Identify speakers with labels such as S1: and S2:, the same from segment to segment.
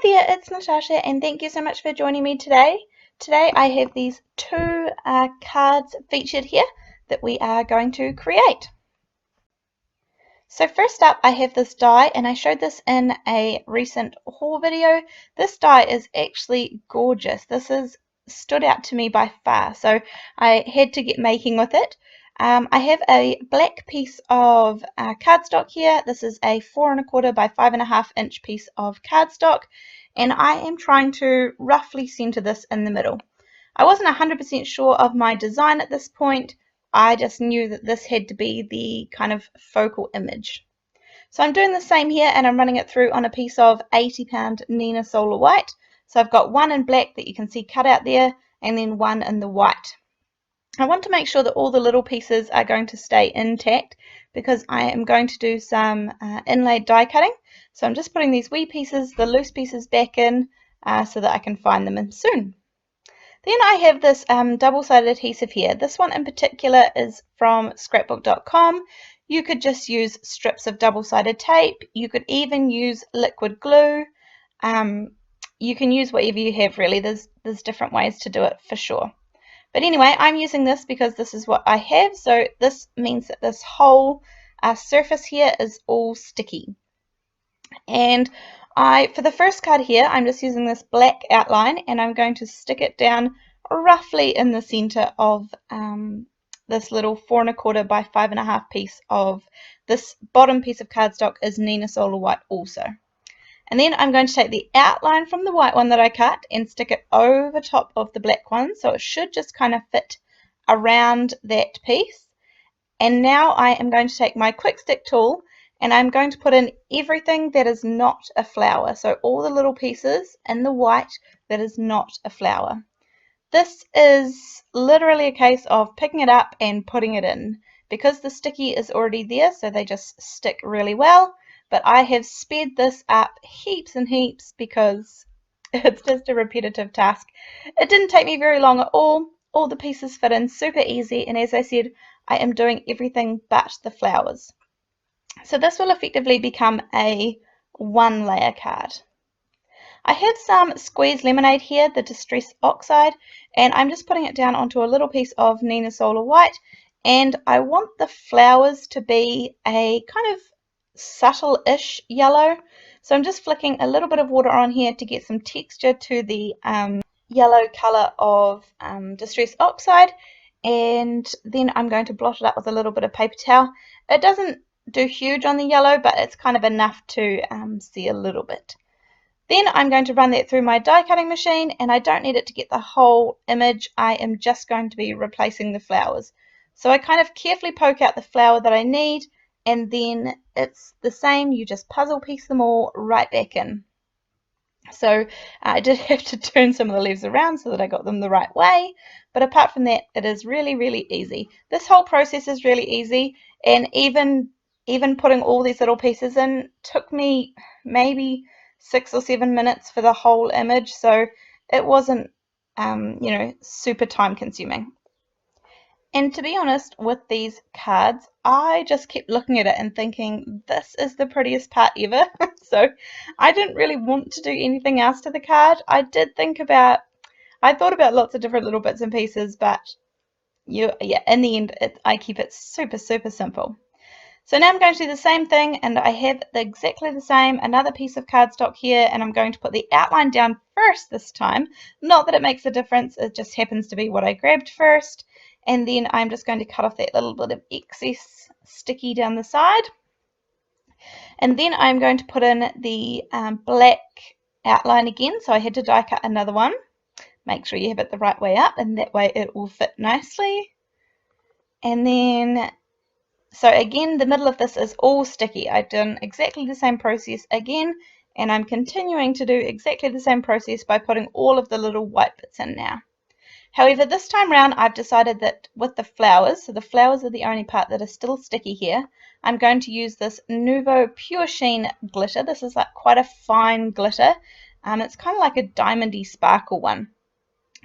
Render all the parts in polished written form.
S1: there, it's Natasha, and thank you so much for joining me today. Today I have these two cards featured here that we are going to create. So first up, I have this die, and I showed this in a recent haul video. This die is actually gorgeous. This has stood out to me by far, so I had to get making with it. I have a black piece of cardstock here. This is a 4 1/4 by 5 1/2 inch piece of cardstock, and I am trying to roughly center this in the middle. I wasn't 100% sure of my design at this point. I just knew that this had to be the kind of focal image. So I'm doing the same here, and I'm running it through on a piece of 80-pound Nina Solar White. So I've got one in black that you can see cut out there, and then one in the white. I want to make sure that all the little pieces are going to stay intact because I am going to do some inlaid die cutting. So I'm just putting these wee pieces, the loose pieces, back in so that I can find them in soon. Then I have this double-sided adhesive here. This one in particular is from scrapbook.com. You could just use strips of double-sided tape. You could even use liquid glue. You can use whatever you have, really. There's different ways to do it for sure. But anyway, I'm using this because this is what I have, so this means that this whole surface here is all sticky. And for the first card here, I'm just using this black outline, and I'm going to stick it down roughly in the center of this little 4 1/4 by 5 1/2 piece of this bottom piece of cardstock is Nina Solar White also. And then I'm going to take the outline from the white one that I cut and stick it over top of the black one, so it should just kind of fit around that piece. And now I am going to take my quick stick tool, and I'm going to put in everything that is not a flower, so all the little pieces in the white that is not a flower. This is literally a case of picking it up and putting it in, because the sticky is already there, so they just stick really well. But I have sped this up heaps and heaps because it's just a repetitive task. It didn't take me very long at all. All the pieces fit in super easy, and as I said, I am doing everything but the flowers. So this will effectively become a one layer card. I had some squeezed lemonade here, the Distress Oxide, and I'm just putting it down onto a little piece of Nina Solar White, and I want the flowers to be a kind of subtle-ish yellow. So I'm just flicking a little bit of water on here to get some texture to the yellow color of Distress Oxide, and then I'm going to blot it up with a little bit of paper towel. It doesn't do huge on the yellow, but it's kind of enough to see a little bit. Then I'm going to run that through my die cutting machine, and I don't need it to get the whole image. I am just going to be replacing the flowers. So I kind of carefully poke out the flower that I need, and then it's the same. You just puzzle piece them all right back in. So I did have to turn some of the leaves around so that I got them the right way, but apart from that, it is really, really easy. This whole process is really easy, and even putting all these little pieces in took me maybe 6 or 7 minutes for the whole image, so it wasn't super time consuming. And to be honest, with these cards, I just kept looking at it and thinking, this is the prettiest part ever. So I didn't really want to do anything else to the card. I thought about lots of different little bits and pieces, but in the end, I keep it super, super simple. So now I'm going to do the same thing, and I have exactly the same, another piece of cardstock here, and I'm going to put the outline down first this time. Not that it makes a difference, it just happens to be what I grabbed first. And then I'm just going to cut off that little bit of excess sticky down the side. And then I'm going to put in the black outline again, so I had to die cut another one. Make sure you have it the right way up, and that way it will fit nicely. And then so again, the middle of this is all sticky. I've done exactly the same process again, and I'm continuing to do exactly the same process by putting all of the little white bits in now. However, this time round, I've decided that with the flowers, so the flowers are the only part that is still sticky here, I'm going to use this Nuvo Pure Sheen glitter. This is like quite a fine glitter. It's kind of like a diamondy sparkle one.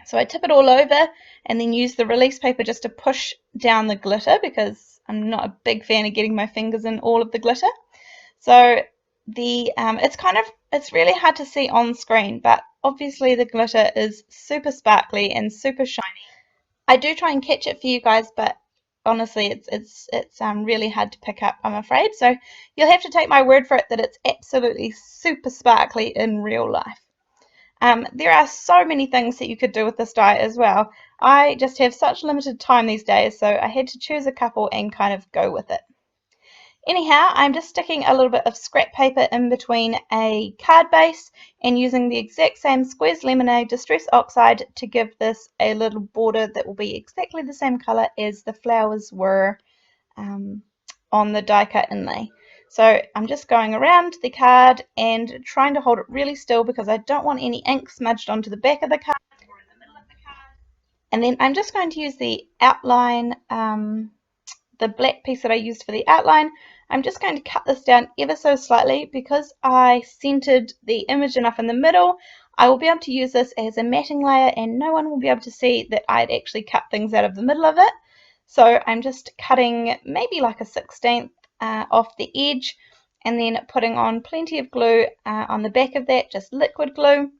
S1: So I tip it all over and then use the release paper just to push down the glitter because I'm not a big fan of getting my fingers in all of the glitter. So it's kind of It's really hard to see on screen, but obviously the glitter is super sparkly and super shiny. I do try and catch it for you guys, but honestly, it's really hard to pick up, I'm afraid. So you'll have to take my word for it that it's absolutely super sparkly in real life. There are so many things that you could do with this die as well. I just have such limited time these days, so I had to choose a couple and kind of go with it. Anyhow, I'm just sticking a little bit of scrap paper in between a card base and using the exact same Squares Lemonade Distress Oxide to give this a little border that will be exactly the same colour as the flowers were on the die cut inlay. So I'm just going around the card and trying to hold it really still because I don't want any ink smudged onto the back of the card or in the middle of the card. And then I'm just going to use the outline, the black piece that I used for the outline. I'm just going to cut this down ever so slightly because I centered the image enough in the middle. I will be able to use this as a matting layer and no one will be able to see that I'd actually cut things out of the middle of it. So I'm just cutting maybe like a 1/16 off the edge and then putting on plenty of glue on the back of that, just liquid glue.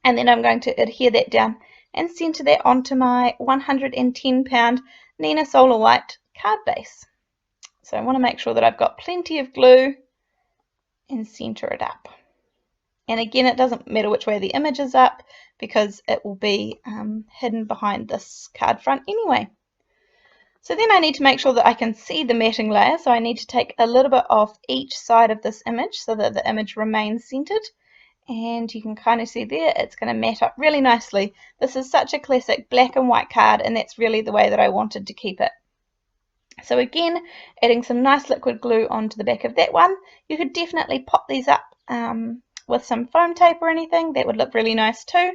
S1: And then I'm going to adhere that down and center that onto my 110-pound Nina Solar White card base. So I want to make sure that I've got plenty of glue and center it up. And again, it doesn't matter which way the image is up because it will be hidden behind this card front anyway. So then I need to make sure that I can see the matting layer. So I need to take a little bit off each side of this image so that the image remains centered. And you can kind of see there, it's going to mat up really nicely. This is such a classic black and white card, and that's really the way that I wanted to keep it. So again, adding some nice liquid glue onto the back of that one. You could definitely pop these up with some foam tape or anything. That would look really nice too.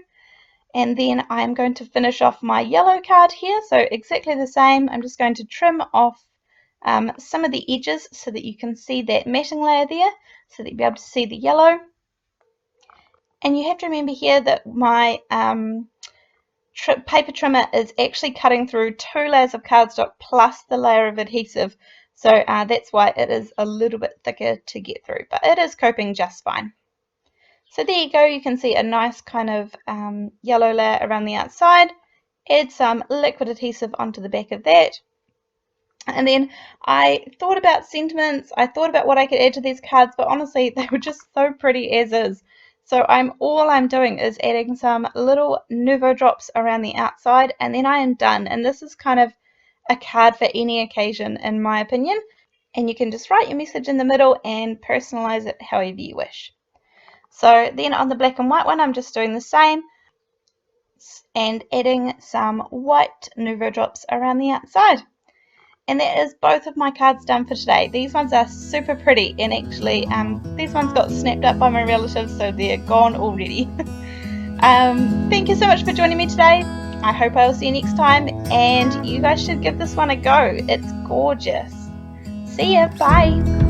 S1: And then I'm going to finish off my yellow card here. So exactly the same. I'm just going to trim off some of the edges so that you can see that matting layer there, so that you'll be able to see the yellow. And you have to remember here that my paper trimmer is actually cutting through 2 layers of cardstock plus the layer of adhesive. So that's why it is a little bit thicker to get through, but it is coping just fine. So there you go, you can see a nice kind of yellow layer around the outside. Add some liquid adhesive onto the back of that. And then I thought about sentiments, I thought about what I could add to these cards, but honestly, they were just so pretty as is. So all I'm doing is adding some little Nuvo drops around the outside, and then I am done. And this is kind of a card for any occasion, in my opinion. And you can just write your message in the middle and personalize it however you wish. So then on the black and white one, I'm just doing the same and adding some white Nuvo drops around the outside. And that is both of my cards done for today. These ones are super pretty, and actually these ones got snapped up by my relatives, so they're gone already. Thank you so much for joining me today. I hope I will see you next time, and you guys should give this one a go. It's gorgeous. See ya, bye.